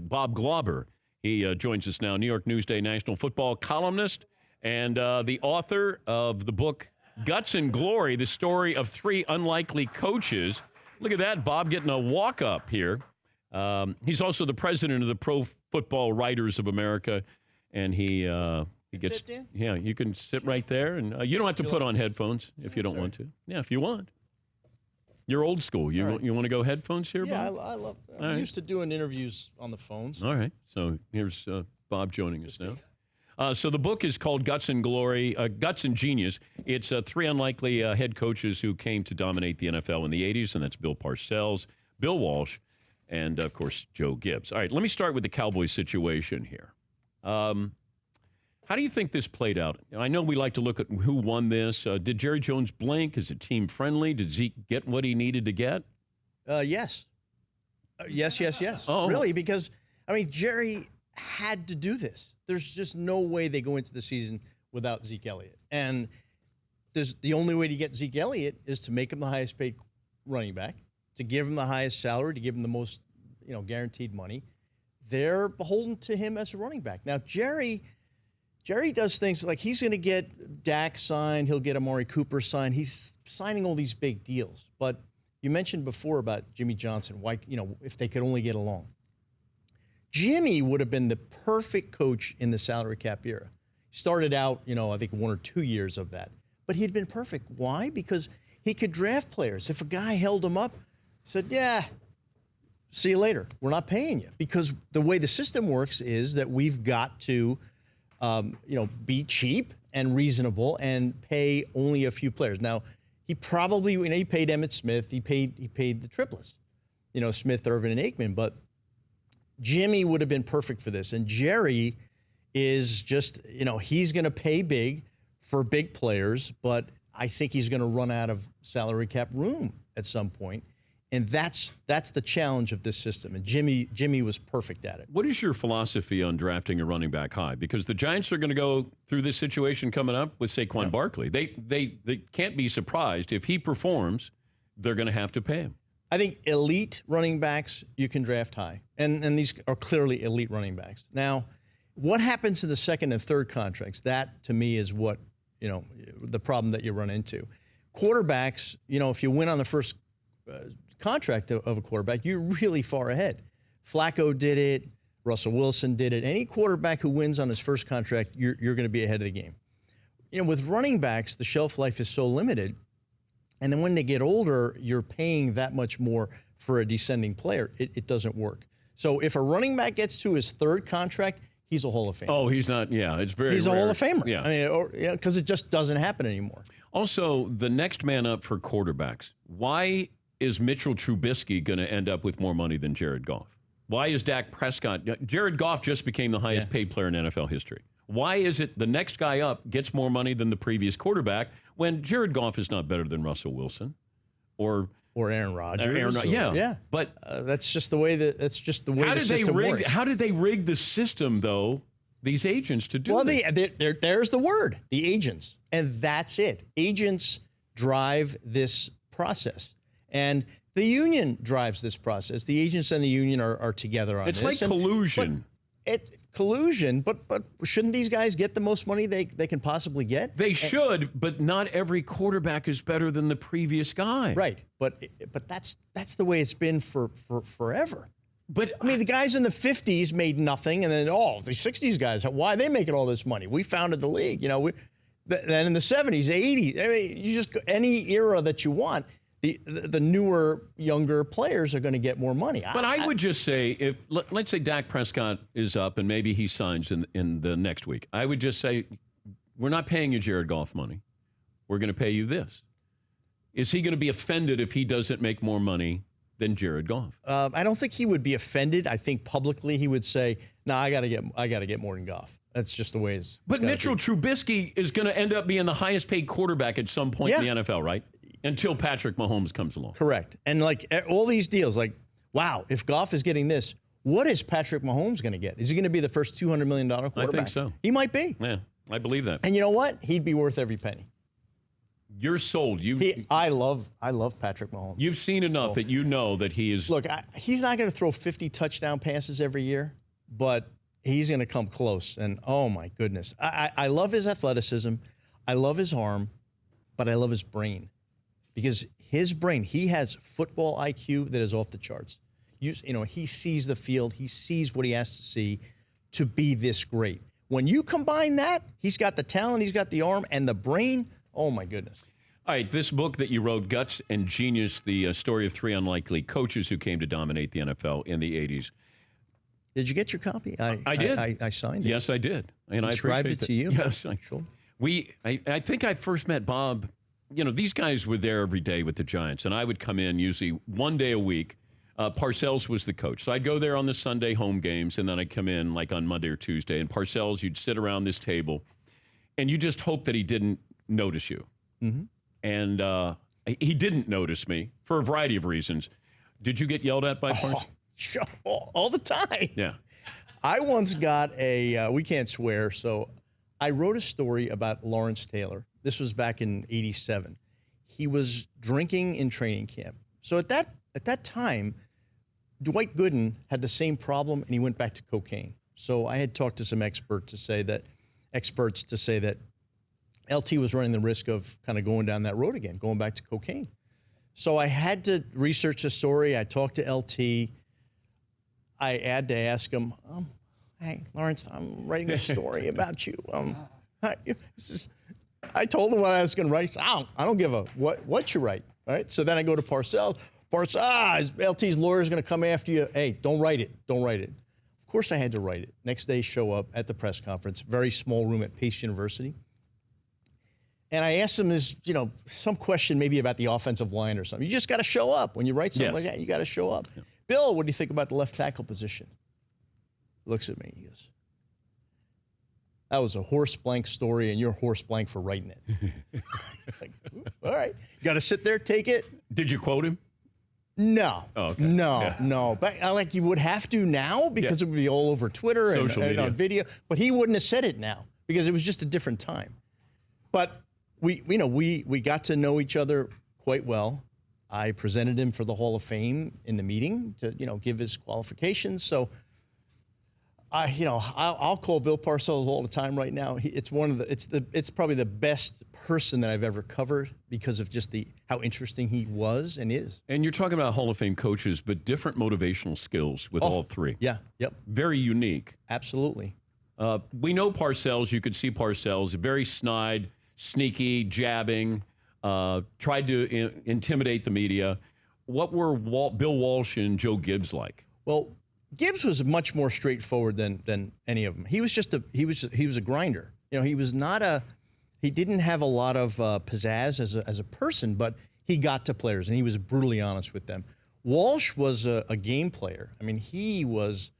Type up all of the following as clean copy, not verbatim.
Bob Glauber. He joins us now, New York Newsday national football columnist and the author of the book Guts and Glory, the story of three unlikely coaches. Look at that, Bob getting a walk-up here. He's also the president of the Pro Football Writers of America, and he gets... Yeah, you can sit right there, and you don't have to put on headphones if you don't want to. Yeah, if you want. You're old school. You want to go headphones here, yeah, Bob? I love that. I'm used to doing interviews on the phones. All right. So here's Bob joining us now. So the book is called Guts and Glory, Guts and Genius. It's three unlikely head coaches who came to dominate the NFL in the 80s, and that's Bill Parcells, Bill Walsh, and, of course, Joe Gibbs. All right, let me start with the Cowboys situation here. How do you think this played out? I know we like to look at who won this. Did Jerry Jones blink? Is it team-friendly? Did Zeke get what he needed to get? Yes. Yes. Oh. Really, because, Jerry had to do this. There's just no way they go into the season without Zeke Elliott. And the only way to get Zeke Elliott is to make him the highest paid running back, to give him the highest salary, to give him the most, guaranteed money. They're beholden to him as a running back. Now, Jerry does things like he's going to get Dak signed. He'll get Amari Cooper signed. He's signing all these big deals. But you mentioned before about Jimmy Johnson, why, if they could only get along. Jimmy would have been the perfect coach in the salary cap era. Started out, I think 1 or 2 years of that. But he'd been perfect. Why? Because he could draft players. If a guy held him up, said, yeah, see you later. We're not paying you. Because the way the system works is that we've got to be cheap and reasonable and pay only a few players. Now, he probably, he paid Emmitt Smith, he paid the triplets, Smith, Irvin, and Aikman, but Jimmy would have been perfect for this. And Jerry is just, he's going to pay big for big players, but I think he's going to run out of salary cap room at some point. And that's the challenge of this system. And Jimmy was perfect at it. What is your philosophy on drafting a running back high? Because the Giants are going to go through this situation coming up with Saquon Barkley. They can't be surprised. If he performs, they're going to have to pay him. I think elite running backs you can draft high. And these are clearly elite running backs. Now, what happens in the second and third contracts? That, to me, is what, the problem that you run into. Quarterbacks, if you win on the first contract of a quarterback, you're really far ahead. Flacco did it. Russell Wilson did it. Any quarterback who wins on his first contract, you're going to be ahead of the game. With running backs, the shelf life is so limited. And then when they get older, you're paying that much more for a descending player. It doesn't work. So if a running back gets to his third contract, he's a Hall of Famer. Oh, he's not. Yeah, it's very He's rare. a Hall of Famer. Yeah. Because it just doesn't happen anymore. Also, the next man up for quarterbacks. Why is Mitchell Trubisky going to end up with more money than Jared Goff? Why is Dak Prescott? Jared Goff just became the highest paid player in NFL history. Why is it the next guy up gets more money than the previous quarterback when Jared Goff is not better than Russell Wilson or Aaron Rodgers? Yeah. But that's just the way the system works. How did they rig the system though? These agents to do this? There's the word, the agents, and that's it. Agents drive this process, and the union drives this process. The agents and the union are together on this. It's like collusion. Collusion, but shouldn't these guys get the most money they can possibly get? They should, but not every quarterback is better than the previous guy. Right, but that's the way it's been for forever. But the guys in the 50s made nothing, and then the 60s guys, why are they making all this money? We founded the league, Then in the 70s, 80s, you just any era that you want. The newer, younger players are going to get more money. But I would just say, if let's say Dak Prescott is up and maybe he signs in the next week, I would just say, we're not paying you Jared Goff money. We're going to pay you this. Is he going to be offended if he doesn't make more money than Jared Goff? I don't think he would be offended. I think publicly he would say, "No, I got to get more than Goff." That's just the way it's. But Mitchell Trubisky is going to end up being the highest paid quarterback at some point in the NFL, right? Until Patrick Mahomes comes along. Correct. And all these deals, wow, if Goff is getting this, what is Patrick Mahomes going to get? Is he going to be the first $200 million quarterback? I think so. He might be. Yeah, I believe that. And you know what? He'd be worth every penny. You're sold. I love Patrick Mahomes. You've seen enough that you know that he is. Look, he's not going to throw 50 touchdown passes every year, but he's going to come close. And oh my goodness, I love his athleticism, I love his arm, but I love his brain, because his brain, he has football IQ that is off the charts. You know, he sees the field, he sees what he has to see to be this great. When you combine that, he's got the talent, he's got the arm, and the brain. Oh, my goodness. All right, this book that you wrote, Guts and Genius, the story of three unlikely coaches who came to dominate the NFL in the 80s. Did you get your copy? I did. I signed it. Yes, I did. And I described it to you? Yes. Sure. I think I first met Bob. You know, these guys were there every day with the Giants, and I would come in usually one day a week. Parcells was the coach. So I'd go there on the Sunday home games, and then I'd come in like on Monday or Tuesday. And Parcells, you'd sit around this table, and you just hope that he didn't notice you. Mm-hmm. And he didn't notice me for a variety of reasons. Did you get yelled at by Parcells? Sure, all the time. Yeah. I once got we can't swear, so I wrote a story about Lawrence Taylor. This was back in '87. He was drinking in training camp. So at that time, Dwight Gooden had the same problem, and he went back to cocaine. So I had talked to some experts to say that LT was running the risk of kind of going down that road again, going back to cocaine. So I had to research the story. I talked to LT. I had to ask him, hey, Lawrence, I'm writing a story about you. I told him what I was going to write. I don't give a what you write. All right. So then I go to Parcells. LT's lawyer is going to come after you. Hey, don't write it. Don't write it. Of course I had to write it. Next day, show up at the press conference, very small room at Pace University. And I asked him some question maybe about the offensive line or something. You just got to show up. When you write something like that, you got to show up. Yeah. Bill, what do you think about the left tackle position? Looks at me. He goes, that was a horse blank story, and you're horse blank for writing it. Like, all right. You got to sit there, take it. Did you quote him? No. Oh, okay. No. But like you would have to now because it would be all over Twitter and on video. But he wouldn't have said it now because it was just a different time. But we got to know each other quite well. I presented him for the Hall of Fame in the meeting to give his qualifications. So I'll call Bill Parcells all the time right now. It's probably the best person that I've ever covered because of just how interesting he was and is. And you're talking about Hall of Fame coaches, but different motivational skills with all three. Yeah. Yep. Very unique. Absolutely. We know Parcells. You could see Parcells, very snide, sneaky, jabbing, tried to intimidate the media. What were Bill Walsh and Joe Gibbs like? Well, Gibbs was much more straightforward than any of them. He was he was a grinder. He didn't have a lot of pizzazz as a person, but he got to players and he was brutally honest with them. Walsh was a game player. I mean, he was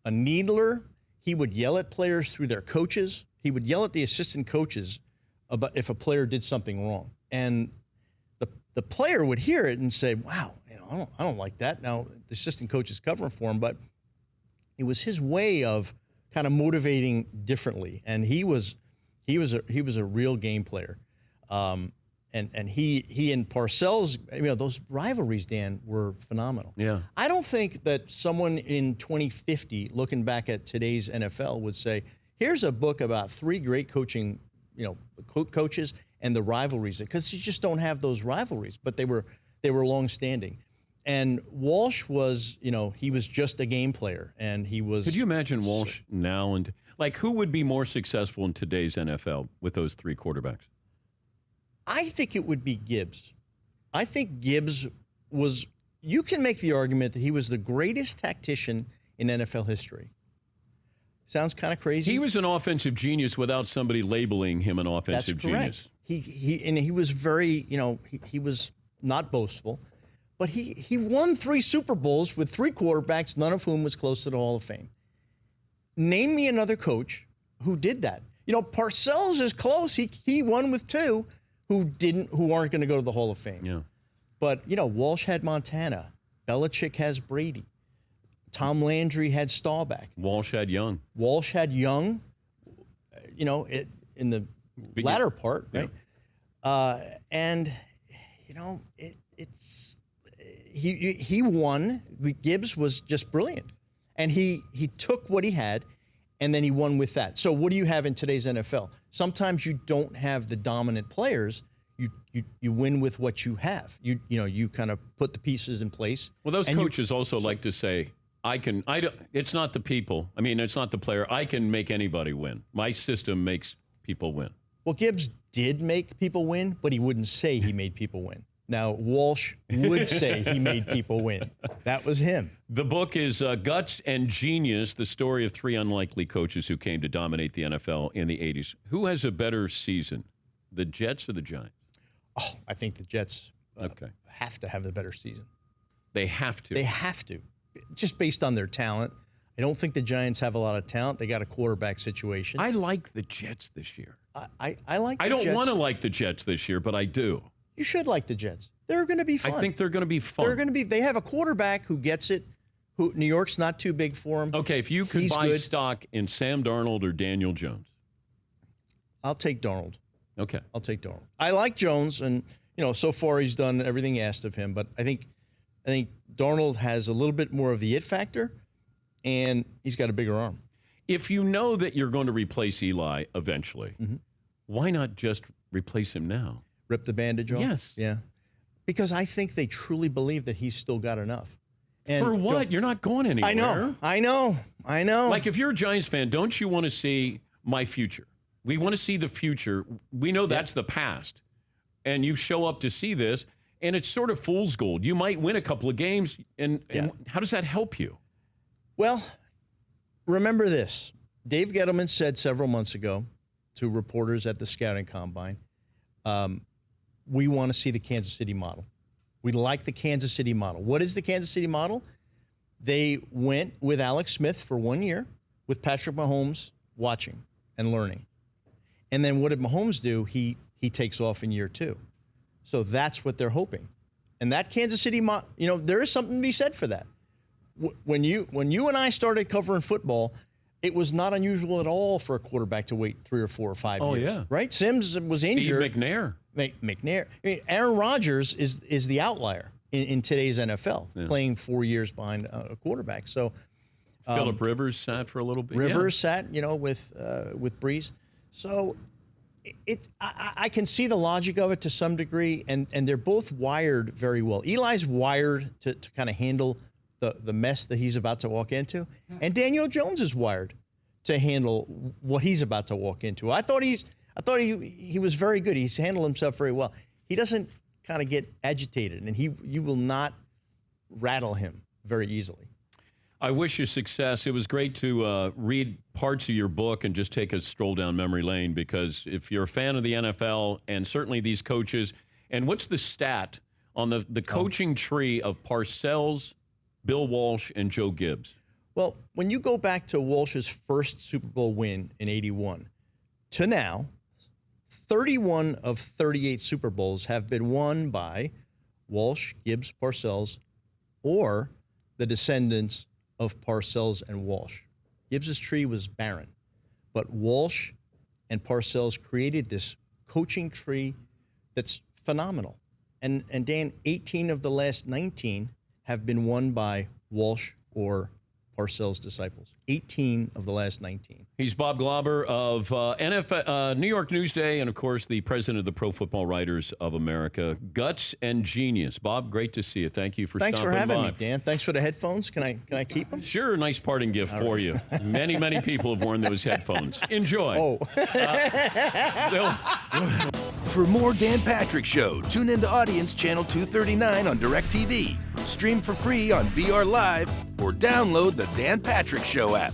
a needler. He would yell at players through their coaches. He would yell at the assistant coaches about if a player did something wrong, and the player would hear it and say, "Wow, I don't like that." Now the assistant coach is covering for him, but it was his way of kind of motivating differently, and he was a real game player, and he and Parcells, those rivalries, Dan, were phenomenal. Yeah, I don't think that someone in 2050 looking back at today's NFL would say, "Here's a book about three great coaching, coaches and the rivalries," because you just don't have those rivalries, but they were long-standing. And Walsh was, he was just a game player, and he was. Could you imagine Walsh now, and who would be more successful in today's NFL with those three quarterbacks? I think it would be Gibbs. I think Gibbs was. You can make the argument that he was the greatest tactician in NFL history. Sounds kind of crazy. He was an offensive genius without somebody labeling him an offensive genius. He was very, he was not boastful, but he won 3 Super Bowls with 3 quarterbacks, none of whom was close to the Hall of Fame. Name me another coach who did that. Parcells is close. He won with 2 who aren't going to go to the Hall of Fame. Yeah. But Walsh had Montana. Belichick has Brady. Tom Landry had Staubach. Walsh had Young. In the latter part, right? And he won. Gibbs was just brilliant, and he took what he had, and then he won with that. So what do you have in today's NFL? Sometimes you don't have the dominant players. You win with what you have. You kind of put the pieces in place. Well, those coaches also like to say, it's not the people. I mean, it's not the player. I can make anybody win. My system makes people win. Well, Gibbs did make people win, but he wouldn't say he made people win. Now, Walsh would say he made people win. That was him. The book is Guts and Genius, the story of three unlikely coaches who came to dominate the NFL in the 80s. Who has a better season, the Jets or the Giants? Oh, I think the Jets have to have the better season. They have to. They have to, just based on their talent. I don't think the Giants have a lot of talent. They got a quarterback situation. I like the Jets this year. I like the Jets. I don't want to like the Jets this year, but I do. You should like the Jets. They're going to be fun. I think they're going to be fun. They have a quarterback who gets it. Who New York's not too big for him. Okay, if you could buy stock in Sam Darnold or Daniel Jones. I'll take Darnold. Okay. I'll take Darnold. I like Jones, and so far he's done everything asked of him. But I think Darnold has a little bit more of the it factor, and he's got a bigger arm. If you know that you're going to replace Eli eventually, why not just replace him now? Rip the bandage off? Yes. Yeah. Because I think they truly believe that he's still got enough. And for what? You're not going anywhere. I know. Like, if you're a Giants fan, don't you want to see my future? We want to see the future. We know that's the past. And you show up to see this, and it's sort of fool's gold. You might win a couple of games, and how does that help you? Well, remember this. Dave Gettleman said several months ago to reporters at the Scouting Combine, we want to see the Kansas City model. We like the Kansas City model. What is the Kansas City model? They went with Alex Smith for 1 year with Patrick Mahomes watching and learning. And then what did Mahomes do? He takes off in year 2. So that's what they're hoping. And that Kansas City model, there is something to be said for that. When you and I started covering football, it was not unusual at all for a quarterback to wait 3 or 4 or 5 years. Oh, yeah. Right? Sims was injured. Steve McNair. McNair. I mean, Aaron Rodgers is the outlier in today's NFL, playing 4 years behind a quarterback. So Phillip Rivers sat for a little bit. Rivers sat, with Breeze. So I can see the logic of it to some degree, and they're both wired very well. Eli's wired to kind of handle the mess that he's about to walk into, and Daniel Jones is wired to handle what he's about to walk into. I thought he was very good. He's handled himself very well. He doesn't kind of get agitated, and you will not rattle him very easily. I wish you success. It was great to read parts of your book and just take a stroll down memory lane, because if you're a fan of the NFL and certainly these coaches, and what's the stat on the coaching tree of Parcells, Bill Walsh, and Joe Gibbs? Well, when you go back to Walsh's first Super Bowl win in '81 to now, 31 of 38 Super Bowls have been won by Walsh, Gibbs, Parcells, or the descendants of Parcells and Walsh. Gibbs's tree was barren, but Walsh and Parcells created this coaching tree that's phenomenal. And Dan, 18 of the last 19 have been won by Walsh or Parcells' disciples. 18 of the last 19. He's Bob Glauber of New York Newsday, and, of course, the president of the Pro Football Writers of America. Guts and Genius. Bob, great to see you. Thank you for stopping by. Thanks for having me, Dan. Thanks for the headphones. Can I keep them? Sure, nice parting gift for you. Many, many people have worn those headphones. Enjoy. Oh. For more Dan Patrick Show, tune into Audience Channel 239 on DirecTV. Stream for free on BR Live or download the Dan Patrick Show app.